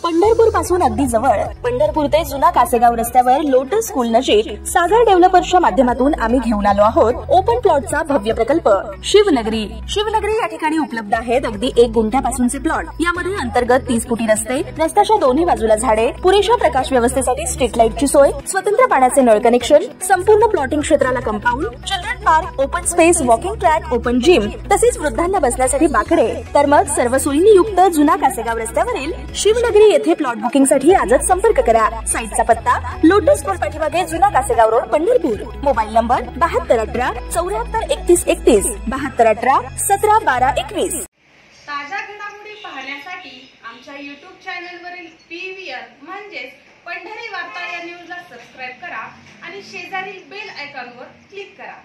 पंढरपूर पासून अगदी जवळ पंढरपूर ते जुना कासेगाव रस्त्यावर लोटस स्कूल नजीक सागर डेव्हलपर्सच्या माध्यमातून आम्ही घेऊन आलो आहोत ओपन प्लॉटचा भव्य प्रकल्प शिवनगरी। शिवनगरी या ठिकाणी उपलब्ध आहेत अगदी 1 गुंठ्यापासूनचे प्लॉट। यामध्ये अंतर्गत 30 फुटी रस्ते, रस्त्याच्या दोन्ही बाजूला झाडे, पुरेशा प्रकाश व्यवस्थेसाठी स्ट्रीट लाईटची सोय, स्वतंत्र पाण्याचे नळ कनेक्शन, संपूर्ण प्लॉटिंग क्षेत्राला compound, children park, open space, walking track, open gym, तसेच वृद्धांना बसण्यासाठी बाकडे। तर मग सर्व सोयींनी युक्त जुना कासेगाव रस्त्यावरील शिवनगरी येथे प्लॉट बुकिंग साठी आजच संपर्क करा। साईटचा पत्ता लोटस स्कूल पाठीमागे जुना Kasegaon road Pandharpur. Mobile number 7218 743131 7218 171221। ताज्या घडामोडी पाहण्यासाठी आमच्या YouTube चॅनलवरील PVR म्हणजेच पंढरी वार्ता या न्यूजला सबस्क्राइब करा आणि शेजारील बेल आयकॉनवर क्लिक करा।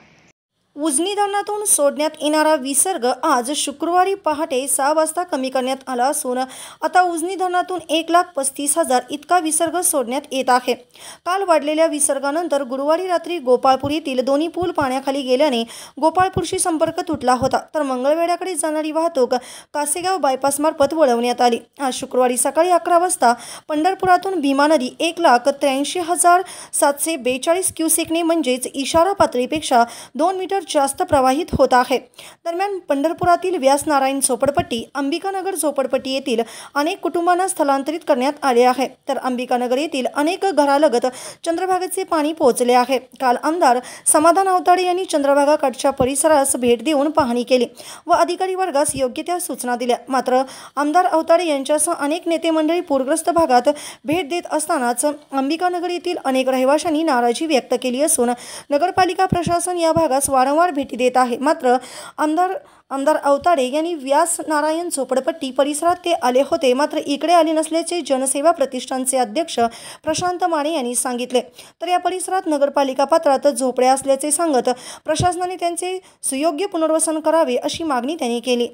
उजनी धरणातून सोडण्यात येणारा विसर्ग आज शुक्रवारी पहाटे 6 वाजता कमी करण्यात आला असून आता उजनी धरणातून 1,35,000 इतका विसर्ग सोडण्यात येत आहे। काल वाढलेल्या विसर्गानंतर गुरुवारी रात्री गोपाळपूर येथील दोन्ही पूल पाण्याखाली गेल्याने गोपाळपूरशी संपर्क तुटला होता, तर मंगळवेढ्याकडे जाणारी वाहतूक कासेगाव बायपास मार्फत वळवण्यात आली। आज शुक्रवारी सकाळी 11 वाजता पंढरपुरातून भीमा नदी 1,83,742 क्युसेकने म्हणजेच इशारा पातळीपेक्षा 2 मीटर जास्त प्रवाहित होत आहे। दरम्यान पंढरपुरातील व्यास नारायण झोपडपट्टी, अंबिकानगर झोपडपट्टी येथील अनेक कुटुंबांना स्थलांतरित करण्यात आले आहे, तर अंबिकानगर येथील अनेक घरालगत चंद्रभागेचे पाणी पोहोचले आहे। काल आमदार समाधान अवताडे यांनी चंद्रभागा काठच्या परिसरास भेट देऊन पाहणी केली व अधिकारी वर्गास योग्य त्या सूचना दिल्या। मात्र आमदार अवताडे यांच्यासह अनेक नेते मंडळी पूरग्रस्त भागात भेट देत असतानाच अंबिकानगर येथील अनेक रहिवाशांनी नाराजी व्यक्त केली असून नगरपालिका प्रशासन या भागास वारंवार भेटी देत आहे। मात्र आमदार अवताडे यांनी व्यास नारायण झोपडपट्टी परिसरात ते आले होते, मात्र इकडे आले नसल्याचे जनसेवा प्रतिष्ठानचे अध्यक्ष प्रशांत माने यांनी सांगितले। तर या परिसरात नगरपालिका पात्रात झोपड्या असल्याचे सांगत प्रशासनाने त्यांचे सुयोग्य पुनर्वसन करावे अशी मागणी त्यांनी केली।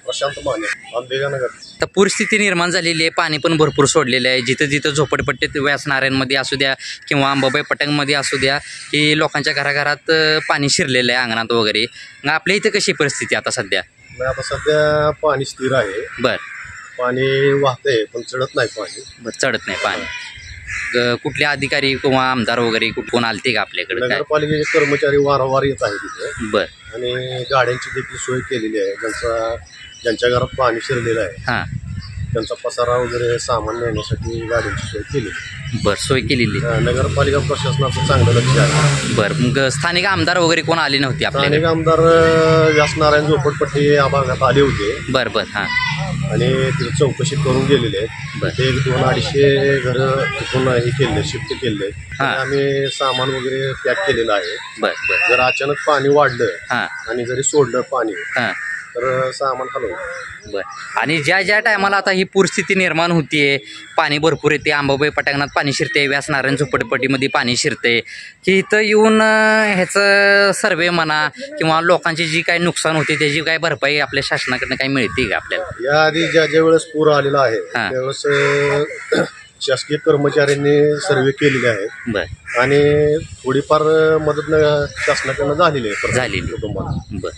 प्रशांत माने, अंबिकानगर। तर पूरस्थिती निर्माण झालेली आहे, पाणी पण भरपूर सोडलेलं आहे। जिथं जिथं झोपडपट्टीत व्यास नारायणमध्ये असू द्या किंवा अंबाबाई पटंगमध्ये असू द्या, की लोकांच्या घराघरात पाणी शिरलेलं आहे अंगणात वगैरे। मग आपल्या इथं कशी परिस्थिती आता सध्या? आता सध्या पाणी स्थिर आहे। बर, पाणी वाहतंय पण चढत नाही पाणी। बर, चढत नाही पाणी। कुठले अधिकारी किंवा आमदार वगैरे कोण आलते का आपल्याकडे? नगरपालिकेचे कर्मचारी वारंवार येत आहेत तिथे। बर, आणि गाड्यांची देखील सोय केलेली आहे। ज्यांच्या घरात पाणी शिरलेलं आहे त्यांचा पसारा वगैरे सामान नेण्यासाठी गाड्यांची सोय केली। बर, सोय केलेली नगरपालिका प्रशासनाचं चांगलं लक्ष आहे। बर, मग स्थानिक आमदार वगैरे कोण आले नव्हते आपल्याकडे? स्थानिक आमदार व्यास नारायण झोपडपट्टी या भागात आले होते। बर बर, हां, आणि तिथे चौकशी करून गेलेले आहेत। ते 100-200 घरं तिथून हे केले, शिफ्ट केले। आम्ही सामान वगैरे पॅक केलेलं आहे। बर बर, जर अचानक पाणी वाढलं आणि जरी सोडलं पाणी तर सामान हलवलं। बर, आणि ज्या टायमाला आता ही पूरस्थिती निर्माण होतीये, पाणी भरपूर येते, अंबाबाई पटांगणात पाणी शिरते, व्यास नारायण झोपडपट्टीमध्ये पाणी शिरते, की इथं येऊन ह्याचं सर्वे म्हणा किंवा लोकांची जी काही नुकसान होते त्याची काही भरपाई आपल्या शासनाकडनं काही मिळते का आपल्याला? याआधी ज्या वेळेस पूर आलेला आहे त्यावेळेस शासकीय कर्मचाऱ्यांनी सर्वे केलेले आहेत। बर, आणि थोडीफार मदत शासनाकडनं झालेली आहे कुटुंबाला। बर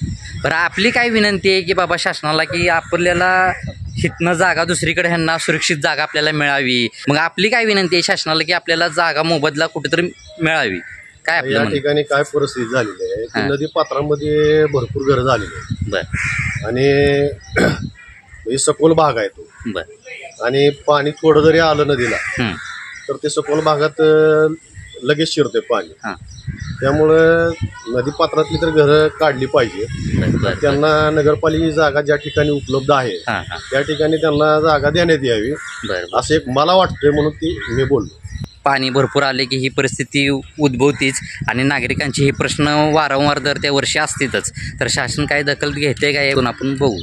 बरं, आपली काय विनंती आहे की बाबा शासनाला की आपल्याला हितनं जागा दुसरीकडे ह्यांना सुरक्षित जागा आपल्याला मिळावी। मग आपली काय विनंती आहे शासनाला की आपल्याला जागा मोबदला कुठेतरी मिळावी? काय या ठिकाणी काय परिस्थिती झालेली आहे की नदी पात्रामध्ये भरपूर घरं झालेली आहेत। बर, आणि सखोल भाग आहे तो। बर, आणि पाणी थोडं जरी आलं नदीला तर ते सखोल भागात लगेच शिरते पाणी। त्यामुळं नदी पात्रातली तर घरं काढली पाहिजे। त्यांना नगरपालिकेची जागा ज्या ठिकाणी उपलब्ध आहे त्या ठिकाणी त्यांना जागा देण्यात यावी असं एक मला वाटतंय, म्हणून ती मी बोललो। पाणी भरपूर आले की ही परिस्थिती उद्भवतीच आणि नागरिकांचे हे प्रश्न वारंवार दर त्या वर्षी असतीलच। तर शासन काय दखल घेते काय आपण बघू।